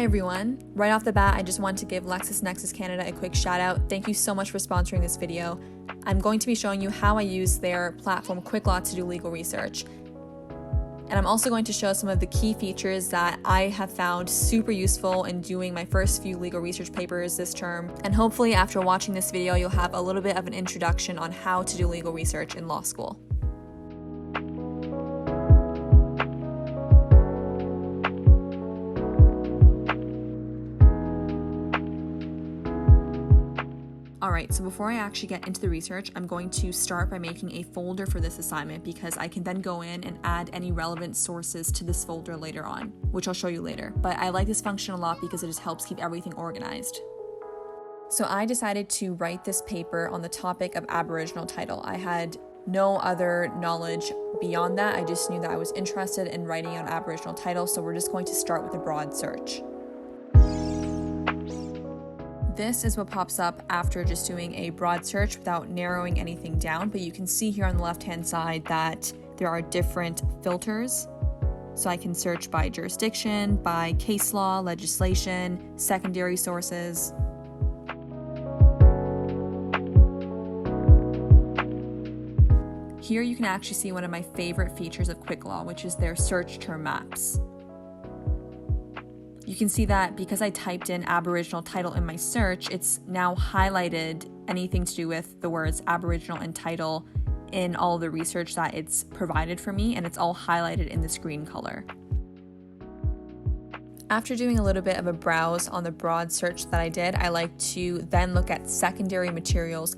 everyone. Right off the bat, I just want to give LexisNexis Canada a quick shout out. Thank you so much for sponsoring this video. I'm going to be showing you how I use their platform Quicklaw to do legal research. And I'm also going to show some of the key features that I have found super useful in doing my first few legal research papers this term. And hopefully after watching this video, you'll have a little bit of an introduction on how to do legal research in law school. Alright, so before I actually get into the research, I'm going to start by making a folder for this assignment because I can then go in and add any relevant sources to this folder later on, which I'll show you later. But I like this function a lot because it just helps keep everything organized. So I decided to write this paper on the topic of Aboriginal title. I had no other knowledge beyond that. I just knew that I was interested in writing on Aboriginal title, so we're just going to start with a broad search. This is what pops up after just doing a broad search without narrowing anything down, but you can see here on the left-hand side that there are different filters. So I can search by jurisdiction, by case law, legislation, secondary sources. Here you can actually see one of my favorite features of Quicklaw, which is their search term maps. You can see that because I typed in Aboriginal title in my search, it's now highlighted anything to do with the words Aboriginal and title in all of the research that it's provided for me, and it's all highlighted in this green color. After doing a little bit of a browse on the broad search that I did, I like to then look at secondary materials.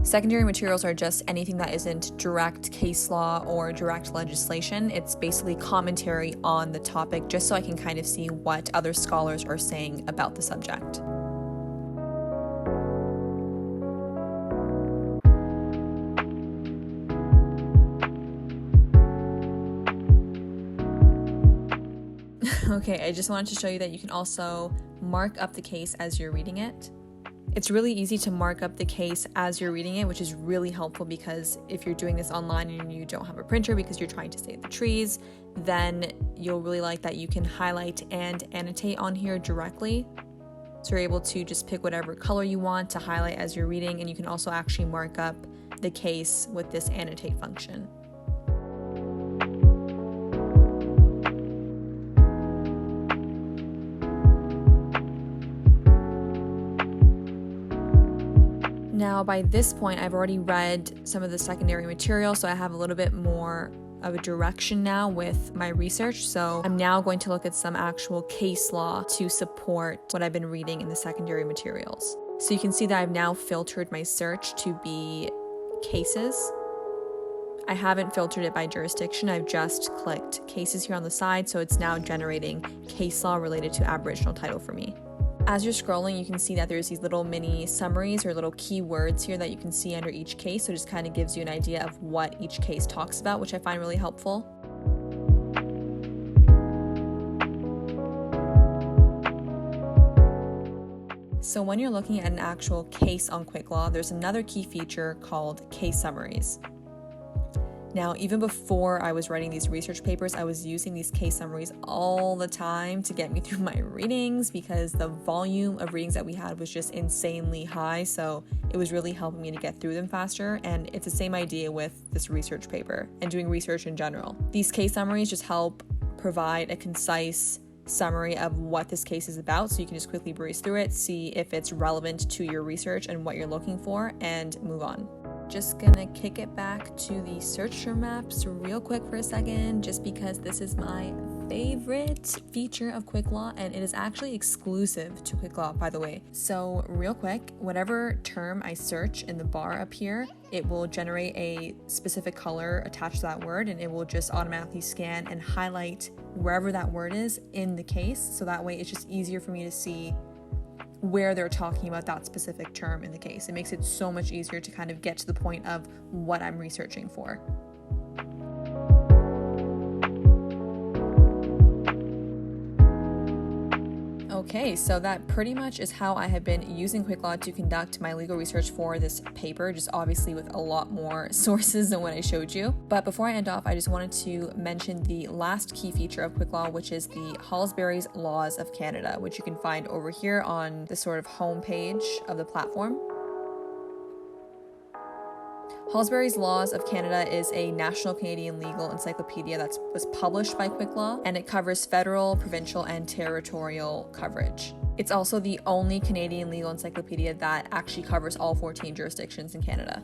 Secondary materials are just anything that isn't direct case law or direct legislation. It's basically commentary on the topic, just so I can kind of see what other scholars are saying about the subject. Okay, I just wanted to show you that you can also mark up the case as you're reading it. It's really easy to mark up the case as you're reading it, which is really helpful because if you're doing this online and you don't have a printer because you're trying to save the trees, then you'll really like that you can highlight and annotate on here directly. So you're able to just pick whatever color you want to highlight as you're reading, and you can also actually mark up the case with this annotate function. Now, by this point, I've already read some of the secondary material, so I have a little bit more of a direction now with my research. So I'm now going to look at some actual case law to support what I've been reading in the secondary materials. So you can see that I've now filtered my search to be cases. I haven't filtered it by jurisdiction. I've just clicked cases here on the side, so it's now generating case law related to Aboriginal title for me. As you're scrolling, you can see that there's these little mini summaries or little keywords here that you can see under each case, so it just kind of gives you an idea of what each case talks about, which I find really helpful. So when you're looking at an actual case on Quicklaw, there's another key feature called case summaries. Now, even before I was writing these research papers, I was using these case summaries all the time to get me through my readings because the volume of readings that we had was just insanely high, so it was really helping me to get through them faster. And it's the same idea with this research paper and doing research in general. These case summaries just help provide a concise summary of what this case is about, so you can just quickly breeze through it, see if it's relevant to your research and what you're looking for, and move on. Just gonna kick it back to the search term maps real quick for a second, just because this is my favorite feature of Quicklaw, and it is actually exclusive to Quicklaw, by the way. So real quick, whatever term I search in the bar up here, it will generate a specific color attached to that word, and it will just automatically scan and highlight wherever that word is in the case, so that way it's just easier for me to see where they're talking about that specific term in the case. It makes it so much easier to kind of get to the point of what I'm researching for. Okay, so that pretty much is how I have been using Quicklaw to conduct my legal research for this paper, just obviously with a lot more sources than what I showed you. But before I end off, I just wanted to mention the last key feature of Quicklaw, which is the Halsbury's Laws of Canada, which you can find over here on the sort of homepage of the platform. Halsbury's Laws of Canada is a national Canadian legal encyclopedia that was published by Quicklaw, and it covers federal, provincial, and territorial coverage. It's also the only Canadian legal encyclopedia that actually covers all 14 jurisdictions in Canada.